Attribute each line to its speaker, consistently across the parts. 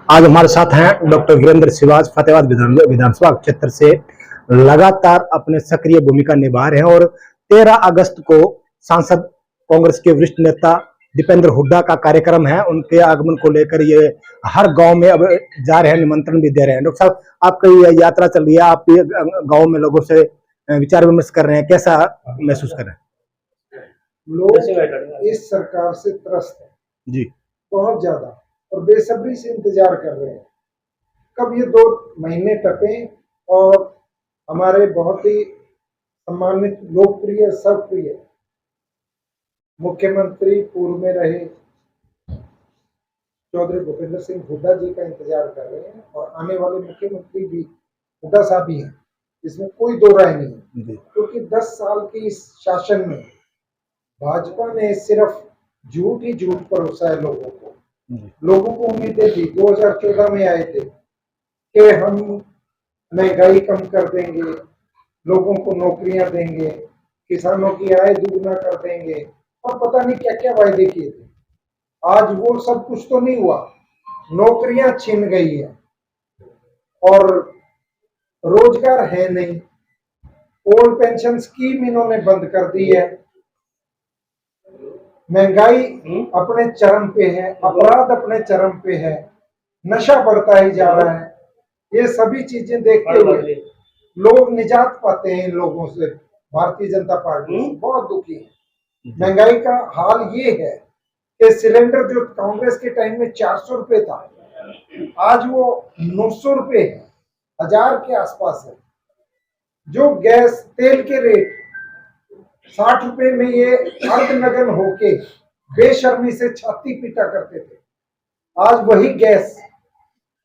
Speaker 1: आज हमारे साथ हैं डॉक्टर वीरेंद्र सिवाज, फतेहाबाद विधानसभा क्षेत्र से लगातार अपने सक्रिय भूमिका निभा रहे हैं और 13 अगस्त को सांसद कांग्रेस के वरिष्ठ नेता दीपेंद्र हुड्डा का कार्यक्रम है। उनके आगमन को लेकर ये हर गांव में अब जा रहे हैं, निमंत्रण भी दे रहे हैं। डॉक्टर साहब, आपकी ये यात्रा चल रही है, आप गांव में लोगों से विचार विमर्श कर रहे हैं, कैसा महसूस कर रहे हैं?
Speaker 2: लोग इस सरकार से त्रस्त है
Speaker 1: जी,
Speaker 2: बहुत ज्यादा और बेसब्री से इंतजार कर रहे हैं कब ये 2 महीने टपे और हमारे बहुत ही सम्मानित, लोकप्रिय, सर्वप्रिय मुख्यमंत्री पूर्व में रहे चौधरी भूपेंद्र सिंह हुड्डा जी का इंतजार कर रहे हैं और आने वाले मुख्यमंत्री भी हुड्डा साहब ही हैं, इसमें कोई दो राय नहीं है। क्योंकि 10 साल की इस शासन में भाजपा ने सिर्फ झूठ ही झूठ परोसा है लोगों को। लोगों को उम्मीदें थी, 2014 में आए थे कि हम महंगाई कम कर देंगे, लोगों को नौकरियां देंगे, किसानों की आय दुगना कर देंगे और पता नहीं क्या क्या वायदे किए थे। आज वो सब कुछ तो नहीं हुआ, नौकरियां छिन गई है और रोजगार है नहीं। ओल्ड पेंशन स्कीम इन्होंने बंद कर दी है, महंगाई अपने चरम पे है, अपराध अपने चरम पे है, नशा बढ़ता ही जा रहा है। ये सभी चीजें देखते हुए लोग निजात पाते हैं इन लोगों से, भारतीय जनता पार्टी से बहुत दुखी है। महंगाई का हाल ये है कि सिलेंडर जो कांग्रेस के टाइम में 400 रुपए था, आज वो 900 रुपए है, 1000 के आसपास है। जो गैस तेल के रेट 60 रुपए में ये अर्धनग्न होके बेशर्मी से छाती पीटा करते थे, आज वही गैस,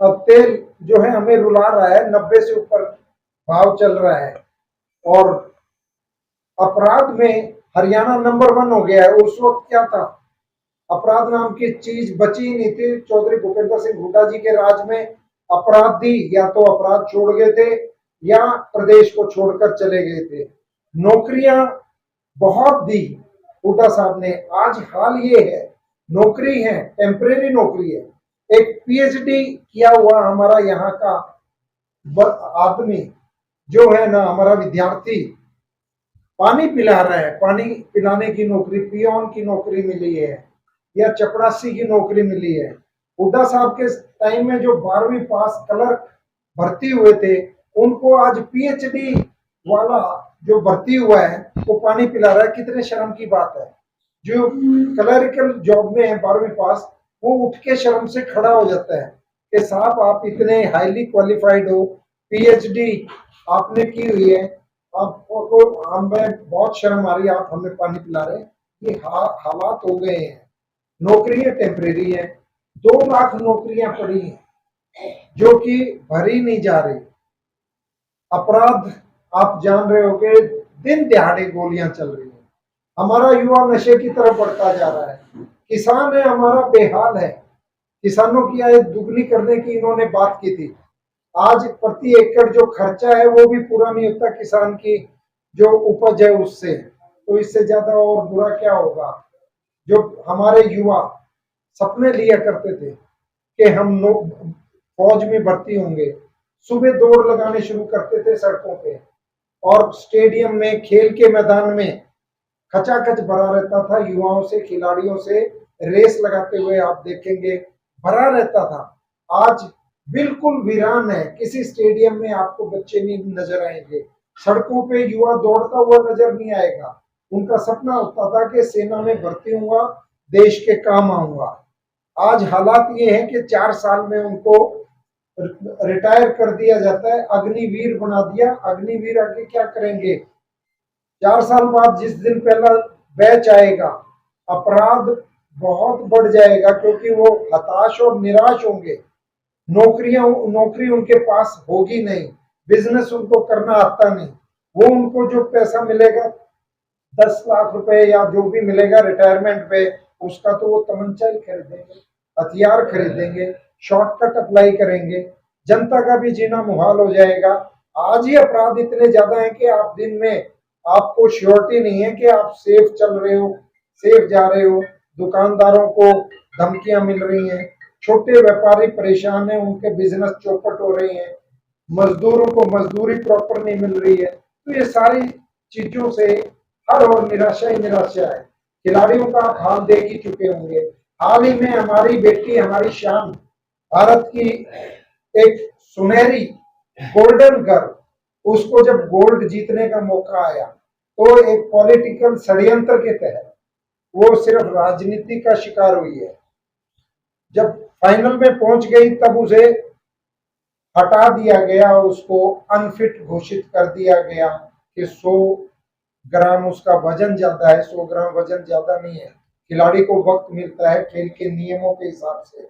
Speaker 2: अब तेल जो है हमें रुला रहा है, 90 से ऊपर भाव चल रहा है। और अपराध में हरियाणा नंबर 1 हो गया है। उस वक्त क्या था, अपराध नाम की चीज बची नहीं थी। चौधरी भूपेंद्र सिंह हुड्डा जी के राज में अपराधी या तो अपराध छोड़ गए थे या प्रदेश को छोड़कर चले गए थे। नौकरियां बहुत दी हुड्डा साहब ने। आज हाल ये है, नौकरी है, टेम्परेरी नौकरी है। एक पीएचडी किया हुआ हमारा यहाँ का आदमी जो है ना, हमारा विद्यार्थी पानी पिला रहा है, पानी पिलाने की नौकरी, पियोन की नौकरी मिली है या चपरासी की नौकरी मिली है। हुड्डा साहब के टाइम में जो 12वीं पास क्लर्क भर्ती हुए थे, उनको आज पीएचडी वाला जो भर्ती हुआ है वो पानी पिला रहा है। कितने शर्म की बात है। जो क्लरिकल जॉब में है 12वीं पास, वो उठ के शर्म से खड़ा हो जाता है कि साहब आप इतने हाईली क्वालिफाइड हो, पीएचडी आपने की हुई है, आपको हमें बहुत शर्म आ रही है, आप हमें पानी पिला रहे हैं। ये हालात हो गए हैं। नौकरियां टेम्परेरी है, 2 लाख नौकरियां पड़ी हैं जो कि भरी नहीं जा रही। अपराध आप जान रहे हो कि दिन दिहाड़े गोलियां चल रही हैं। हमारा युवा नशे की तरफ बढ़ता जा रहा है। किसान है हमारा बेहाल है। किसानों की आय दुगनी करने की इन्होंने बात की थी। आज प्रति एकड़ जो खर्चा है वो भी पूरा नहीं होता किसान की जो उपज है उससे। तो इससे ज्यादा और बुरा क्या होगा। जो हमारे युवा सपने लिया करते थे कि हम फौज में भर्ती होंगे, सुबह दौड़ लगाने शुरू करते थे सड़कों पे और स्टेडियम में, खेल के मैदान में खचाखच भरा रहता था युवाओं से, खिलाड़ियों से रेस लगाते हुए आप देखेंगे भरा रहता था। आज बिल्कुल वीरान है, किसी स्टेडियम में आपको बच्चे नहीं नजर आएंगे, सड़कों पे युवा दौड़ता हुआ नजर नहीं आएगा। उनका सपना होता था कि सेना में भर्ती होऊंगा, देश के काम आऊंगा। आज हालात ये है कि 4 साल में उनको रिटायर कर दिया जाता है, अग्निवीर बना दिया। अग्निवीर आगे क्या करेंगे? 4 साल बाद जिस दिन पहला बैच आएगा, अपराध बहुत बढ़ जाएगा क्योंकि वो हताश और निराश होंगे। नौकरी उनके पास होगी नहीं, बिजनेस उनको करना आता नहीं। वो उनको जो पैसा मिलेगा 10 लाख रुपए या जो भी मिलेगा रिटायरमेंट पे, उसका तो वो तमंचा ही खरीदेंगे, हथियार खरीदेंगे, शॉर्टकट अप्लाई करेंगे। जनता का भी जीना मुहाल हो जाएगा। आज ही अपराध इतने ज्यादा है कि आप दिन में आपको श्योरिटी नहीं है कि आप सेफ चल रहे हो, सेफ जा रहे हो। दुकानदारों को धमकियां मिल रही हैं, छोटे व्यापारी परेशान हैं, उनके बिजनेस चौपट हो रहे हैं, मजदूरों को मजदूरी प्रॉपर नहीं मिल रही है। तो ये सारी चीजों से हर और निराशा ही निराशा है। खिलाड़ियों का आप हाल देख ही चुके होंगे। हाल ही में हमारी बेटी, हमारी शान, भारत की एक सुनहरी गोल्डन गर्ल, उसको जब गोल्ड जीतने का मौका आया तो एक पॉलिटिकल षड्यंत्र के तहत वो सिर्फ राजनीति का शिकार हुई है। जब फाइनल में पहुंच गई तब उसे हटा दिया गया, उसको अनफिट घोषित कर दिया गया कि 100 ग्राम उसका वजन ज्यादा है। 100 ग्राम वजन ज्यादा नहीं है। खिलाड़ी को वक्त मिलता है खेल के नियमों के हिसाब से।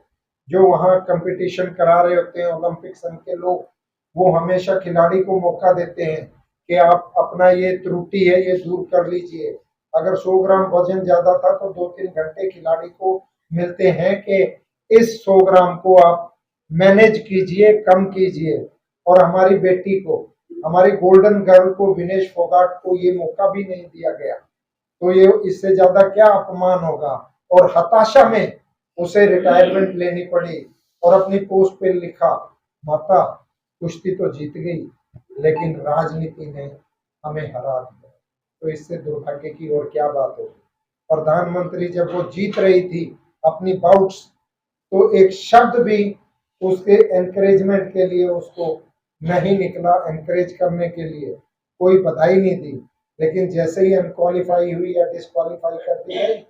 Speaker 2: जो वहां कंपटीशन करा रहे होते हैं ओलंपिक संघ के लोग, वो हमेशा खिलाड़ी को मौका देते हैं कि आप अपना ये त्रुटि है ये दूर कर लीजिए। अगर 100 ग्राम वजन ज्यादा था तो 2-3 घंटे खिलाड़ी को मिलते हैं कि इस 100 ग्राम को आप मैनेज कीजिए, कम कीजिए। और हमारी बेटी को, हमारी गोल्डन गर्ल को, विनेश फोगाट को ये मौका भी नहीं दिया गया। तो ये इससे ज्यादा क्या अपमान होगा। और हताशा में उसे रिटायरमेंट लेनी पड़ी और अपनी पोस्ट पे लिखा, माता कुश्ती तो जीत गई लेकिन राजनीति ने हमें हरा दिया। तो इससे दुर्भाग्य की और क्या बात होगी। प्रधानमंत्री जब वो जीत रही थी अपनी बाउट्स, तो एक शब्द भी उसके एनकरेजमेंट के लिए उसको नहीं निकला, एनकरेज करने के लिए कोई बधाई नहीं दी। लेकिन जैसे ही अनक्वालिफाई हुई या डिस्क्वालीफाई कर दी गई,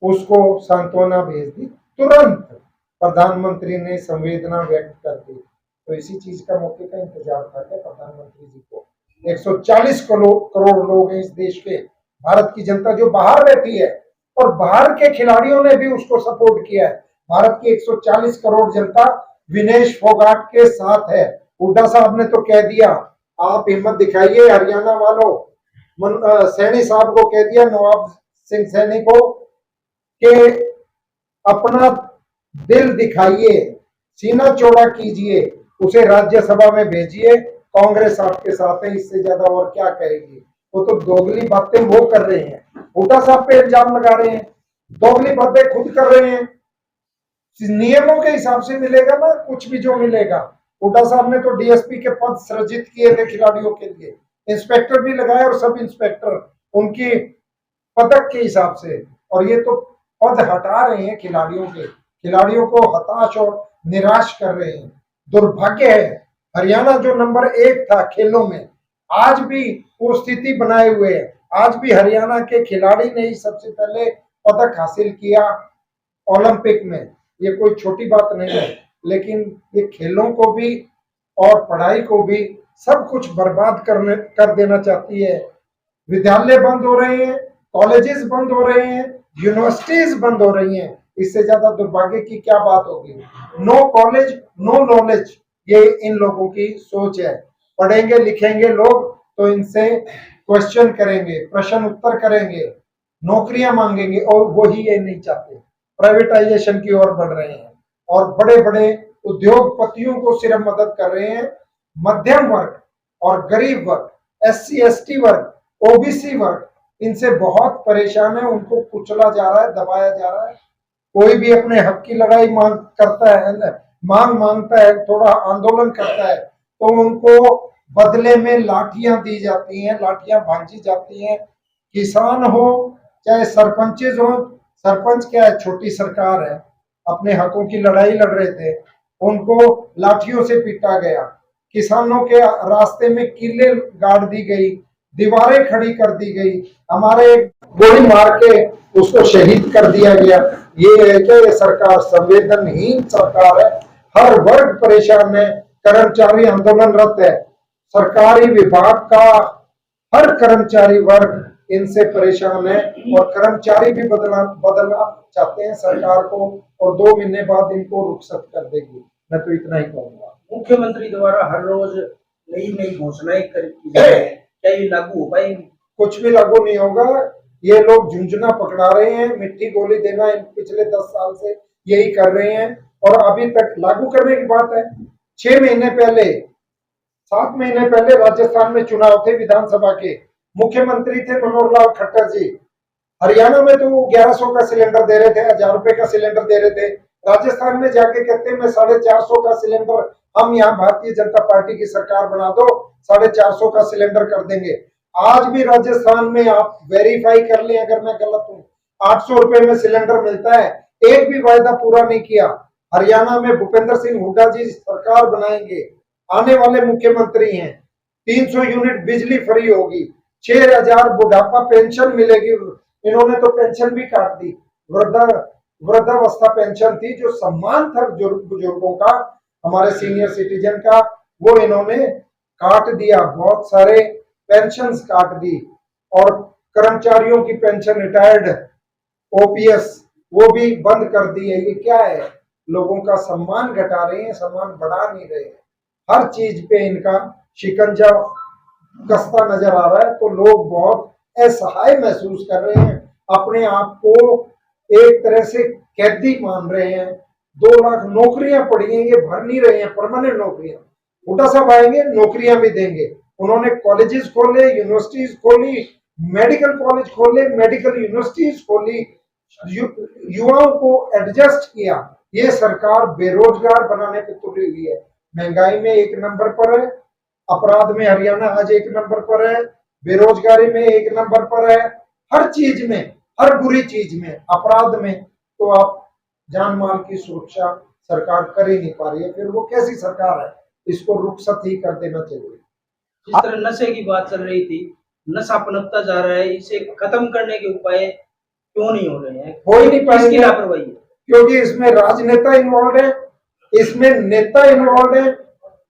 Speaker 2: उसको सांत्वना भेज दी। तुरंत प्रधानमंत्री ने संवेदना व्यक्त कर दी। तो इसी चीज का मौके का इंतजार था क्या प्रधानमंत्री जी को। 140 करोड़ लोग हैं इस देश के, भारत की जनता जो बाहर रहती है, और बाहर के खिलाड़ियों ने भी उसको सपोर्ट किया है। भारत की 140 करोड़ जनता विनेश फोगाट के साथ है। हुड्डा साहब ने तो कह दिया, आप हिम्मत दिखाइए हरियाणा वालों। सैनी साहब को कह दिया, नवाब सिंह सैनी को, कि अपना दिल दिखाइए, सीना चौड़ा कीजिए, उसे राज्यसभा में भेजिए, कांग्रेस आपके साथ है। इससे ज्यादा और क्या कहेगी। वो तो दोगली बातें वो कर रहे हैं, हुड्डा साहब पे इल्जाम लगा रहे हैं, दोगली बातें खुद कर रहे हैं। नियमों के हिसाब से मिलेगा ना कुछ भी जो मिलेगा। हुड्डा साहब ने तो डीएसपी के पद सृजित किए थे खिलाड़ियों के लिए, इंस्पेक्टर भी लगाए और सब इंस्पेक्टर उनकी पदक के हिसाब से। और ये तो पद हटा रहे हैं खिलाड़ियों के, खिलाड़ियों को हताश और निराश कर रहे हैं। दुर्भाग्य है, हरियाणा जो नंबर 1 था खेलों में, आज भी वो स्थिति बनाए हुए है। आज भी हरियाणा के खिलाड़ी ने ही सबसे पहले पदक हासिल किया ओलंपिक में। ये कोई छोटी बात नहीं है, लेकिन ये खेलों को भी और पढ़ाई को भी सब कुछ बर्बाद कर देना चाहती है। विद्यालय बंद हो रहे हैं, कॉलेजेस बंद हो रहे हैं, यूनिवर्सिटीज बंद हो रही हैं। इससे ज्यादा दुर्भाग्य की क्या बात होगी। नो कॉलेज नो नॉलेज, ये इन लोगों की सोच है। पढ़ेंगे लिखेंगे लोग तो इनसे क्वेश्चन करेंगे, प्रश्न उत्तर करेंगे, नौकरियां मांगेंगे, और वही ये नहीं चाहते। प्राइवेटाइजेशन की ओर बढ़ रहे हैं और बड़े बड़े उद्योगपतियों को सिर्फ मदद कर रहे हैं। मध्यम वर्ग और गरीब वर्ग, SC ST वर्ग, OBC वर्ग, इनसे बहुत परेशान है। उनको कुचला जा रहा है, दबाया जा रहा है। कोई भी अपने हक की लड़ाई मांगता है, थोड़ा आंदोलन करता है, तो उनको बदले में लाठियां दी जाती हैं, लाठियां भांजी जाती हैं। किसान हो चाहे सरपंचेज हो, सरपंच क्या है, छोटी सरकार है, अपने हकों की लड़ाई लड़ रहे थे, उनको लाठियों से पीटा गया। किसानों के रास्ते में किले गाड़ दी गई, दीवारें खड़ी कर दी गई, हमारे गोली मार के उसको शहीद कर दिया गया। ये है क्या, ये सरकार संवेदनहीन सरकार है। हर वर्ग परेशान है, कर्मचारी आंदोलनरत है, सरकारी विभाग का हर कर्मचारी वर्ग इनसे परेशान है, और कर्मचारी भी बदलना चाहते हैं सरकार को, और 2 महीने बाद इनको रुखसत कर देगी। मैं तो इतना ही कहूंगा।
Speaker 3: मुख्यमंत्री द्वारा हर रोज नई नई घोषणाएं की जा रही है, क्या ये लागू हो पाएंगी?
Speaker 2: कुछ भी लागू नहीं होगा। ये लोग झुंझुना पकड़ा रहे हैं, मिट्टी गोली देना पिछले 10 साल से यही कर रहे हैं, और अभी तक लागू करने की बात है। 6 महीने पहले, 7 महीने पहले राजस्थान में चुनाव थे विधानसभा के, मुख्यमंत्री थे मनोहर लाल खट्टर जी। हरियाणा में तो वो 1100 का सिलेंडर दे रहे थे, 1000 रुपए का सिलेंडर दे रहे थे, राजस्थान में जाके कहते हैं मैं 450 का सिलेंडर, हम यहाँ भारतीय जनता पार्टी की सरकार बना दो 450 का सिलेंडर कर देंगे। आज भी राजस्थान में आप वेरीफाई कर लें अगर मैं गलत हूँ, 800 रुपए में सिलेंडर मिलता है। एक भी वायदा पूरा नहीं किया। हरियाणा में भूपेंद्र सिंह हुड्डा जी सरकार बनाएंगे, आने वाले मुख्यमंत्री हैं। 300 यूनिट बिजली फ्री होगी, 6000 बुढ़ापा पेंशन मिलेगी। इन्होंने तो पेंशन भी काट दी, वृद्धावस्था पेंशन थी जो सम्मान था बुजुर्गों का, हमारे सीनियर सिटीजन का, वो इन्होंने काट दिया। बहुत सारे पेंशन्स काट दी और कर्मचारियों की पेंशन, रिटायर्ड ओपीएस, वो भी बंद कर दी है। ये क्या है? लोगों का सम्मान घटा रहे हैं, सम्मान बढ़ा नहीं रहे हैं। हर चीज पे इनका शिकंजा कसता नजर आ रहा है, तो लोग बहुत असहाय महसूस कर रहे हैं, अपने आप को एक तरह से कैदी मान रहे हैं। 2 लाख नौकरियां पड़ी हैं, ये भर नहीं रहे हैं, परमानेंट नौकरियां। हुड्डा साहब आएंगे, नौकरियां भी देंगे। उन्होंने कॉलेजेस खोले, यूनिवर्सिटीज खोली, मेडिकल कॉलेज खोले, मेडिकल यूनिवर्सिटीज खोली, युवाओं को एडजस्ट किया। ये सरकार बेरोजगार बनाने पे तुली हुई है। महंगाई में 1 नंबर पर है, अपराध में हरियाणा आज 1 नंबर पर है, बेरोजगारी में 1 नंबर पर है, हर चीज में, हर बुरी चीज में, अपराध में तो आप जान माल की सुरक्षा सरकार कर ही नहीं पा रही है। फिर वो कैसी सरकार है? इसको रुखसत ही कर देना चाहिए।
Speaker 3: जिस तरह नशे की बात चल रही थी, नशा पनपता जा रहा है, इसे खत्म करने के उपाय क्यों नहीं हो रहे हैं?
Speaker 2: हो ही नहीं
Speaker 3: किसकी
Speaker 2: पाएंगे,
Speaker 3: लापरवाही है?
Speaker 2: क्योंकि इसमें राजनेता इन्वॉल्व है, इसमें नेता इन्वॉल्व है,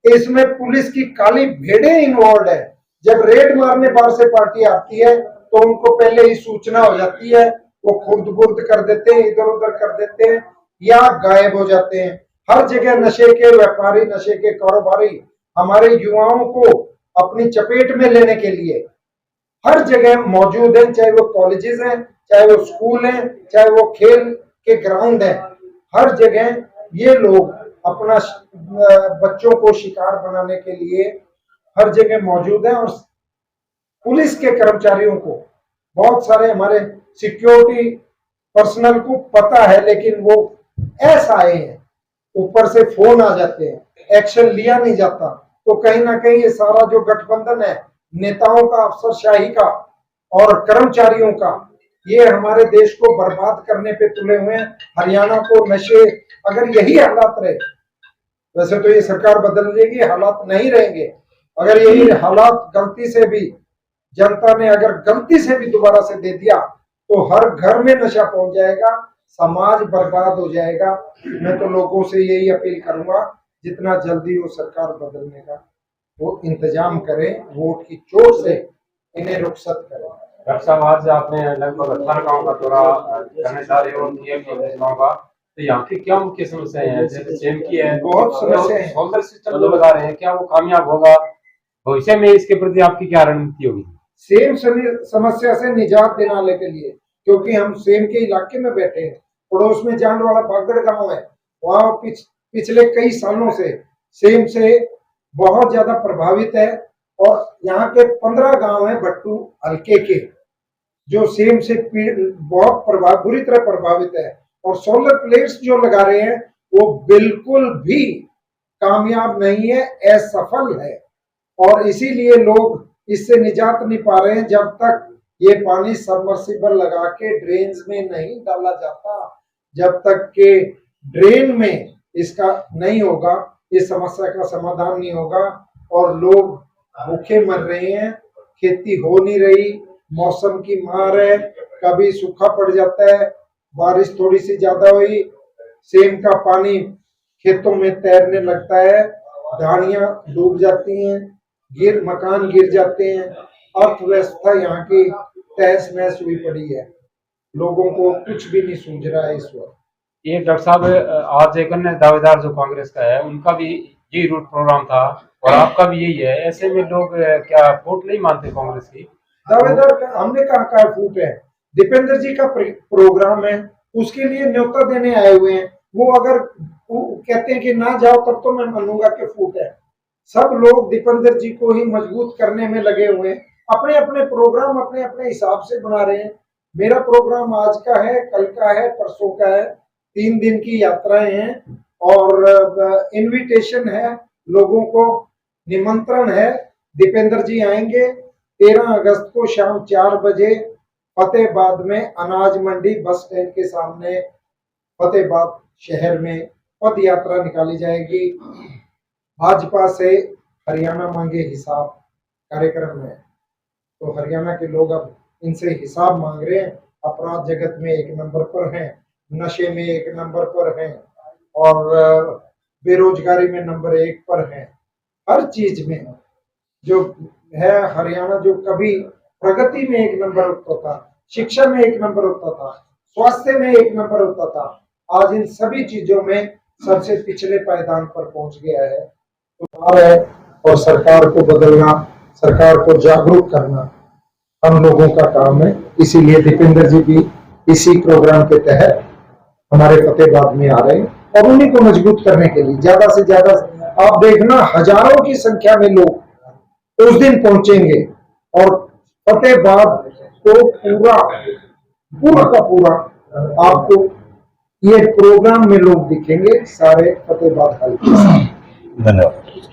Speaker 2: इसमें पुलिस की काली भेड़ें इन्वॉल्व है। जब रेड मारने बाहर से पार्टी आती है तो उनको पहले ही सूचना हो जाती है, वो खुर्द बुर्द कर देते हैं, इधर उधर कर देते हैं या गायब हो जाते हैं। हर जगह नशे के व्यापारी, नशे के कारोबारी हमारे युवाओं को अपनी चपेट में लेने के लिए हर जगह मौजूद है, चाहे वो कॉलेजेस हैं, चाहे वो स्कूल हैं, चाहे वो खेल के ग्राउंड है, हर जगह ये लोग अपना बच्चों को शिकार बनाने के लिए हर जगह मौजूद है। और पुलिस के कर्मचारियों को, बहुत सारे हमारे सिक्योरिटी पर्सनल को पता है, लेकिन वो ऐसा आए हैं, ऊपर से फोन आ जाते हैं, एक्शन लिया नहीं जाता। तो कहीं ना कहीं ये सारा जो गठबंधन है नेताओं का, अफसरशाही का और कर्मचारियों का, ये हमारे देश को बर्बाद करने पे तुले हुए हैं। हरियाणा को नशे, अगर यही हालात रहे, वैसे तो ये सरकार बदल जाएगी, हालात नहीं रहेंगे। अगर यही हालात गलती से भी जनता ने अगर गलती से भी दोबारा से दे दिया तो हर घर में नशा पहुंच जाएगा, समाज बर्बाद हो जाएगा। मैं तो लोगों से यही अपील करूंगा, जितना जल्दी हो सरकार बदलने का वो इंतजाम करें, वोट की चोट से इन्हें रुखसत करें।
Speaker 4: डॉक्टर साहब, आज आपने लगभग 18 गाँव का दौरा करने जा रहे हो, गाँव का, तो यहाँ की क्या मुख्य समस्याएं हैं? जैसे सेम की है,
Speaker 2: बहुत समस्या है।
Speaker 4: सोलर सिस्टम जो लगा रहे हैं, क्या वो कामयाब होगा? भविष्य में इसके प्रति आपकी क्या रणनीति होगी?
Speaker 2: सेम समस्या से निजात दिलाने के लिए, क्योंकि हम सेम के इलाके में बैठे हैं, पड़ोस में जान वाला बागड़ गांव है, वहां पिछले कई सालों से सेम से बहुत ज्यादा प्रभावित है। और यहाँ के 15 गांव हैं भट्टू हल्के के, जो सेम से बहुत बुरी तरह प्रभावित है। और सोलर प्लेट्स जो लगा रहे हैं वो बिल्कुल भी कामयाब नहीं है, असफल है। और इसीलिए लोग इससे निजात नहीं पा रहे हैं। जब तक ये पानी सबमर्सिबल लगा के ड्रेन्स में नहीं डाला जाता, जब तक के ड्रेन में इसका नहीं होगा, इस समस्या का समाधान नहीं होगा। और लोग भूखे मर रहे हैं, खेती हो नहीं रही, मौसम की मार है, कभी सूखा पड़ जाता है, बारिश थोड़ी सी ज्यादा हुई, सेम का पानी खेतों में तैरने लगता है, धानियां डूब जाती हैं, मकान गिर जाते हैं, अर्थव्यवस्था यहाँ की तहस नहस हुई पड़ी है। लोगों को कुछ भी नहीं सूझ रहा है इस वक्त।
Speaker 4: ये डॉक्टर साहब, आज एक अन्य दावेदार जो कांग्रेस का है, उनका भी यही रूट प्रोग्राम था और आपका भी यही है। ऐसे में लोग क्या वोट नहीं मानते कांग्रेस की?
Speaker 2: दावेदार का हमने कहा फूट है, दीपेंद्र जी का प्रोग्राम है, उसके लिए न्योता देने आए हुए हैं। वो अगर कहते हैं कि ना जाओ तब तो मैं मानूंगा कि फूट है। सब लोग दीपेंद्र जी को ही मजबूत करने में लगे हुए हैं, अपने अपने प्रोग्राम अपने अपने हिसाब से बना रहे हैं। मेरा प्रोग्राम आज का है, कल का है, परसों का है, 3 दिन की यात्राएं हैं और इनविटेशन है, लोगों को निमंत्रण है। दीपेंद्र जी आएंगे 13 अगस्त को शाम 4 बजे फतेहाबाद में अनाज मंडी बस स्टैंड के सामने फतेहाबाद शहर में पद यात्रा निकाली जाएगी। भाजपा से हरियाणा मांगे हिसाब कार्यक्रम है, तो हरियाणा के लोग अब इनसे हिसाब मांग रहे हैं। अपराध जगत में 1 नंबर पर हैं, नशे में 1 नंबर पर हैं और बेरोजगारी में नंबर 1 पर हैं। हर चीज में जो है हरियाणा, जो कभी प्रगति में 1 नंबर होता था, शिक्षा में 1 नंबर होता था, स्वास्थ्य में 1 नंबर होता था, आज इन सभी चीजों में सबसे पिछले पायदान पर पहुंच गया है। तो है और सरकार को बदलना, सरकार को जागरूक करना हम लोगों का काम है। इसीलिए दीपेंद्र जी भी इसी प्रोग्राम के तहत हमारे फतेहाबाद में आ रहे हैं और उन्हीं को मजबूत करने के लिए ज्यादा से ज्यादा आप देखना हजारों की संख्या में लोग उस दिन पहुंचेंगे और फतेहाबाद को पूरा का पूरा आपको ये प्रोग्राम में लोग दिखेंगे सारे फतेहाबाद हल्के।
Speaker 1: धन्यवाद।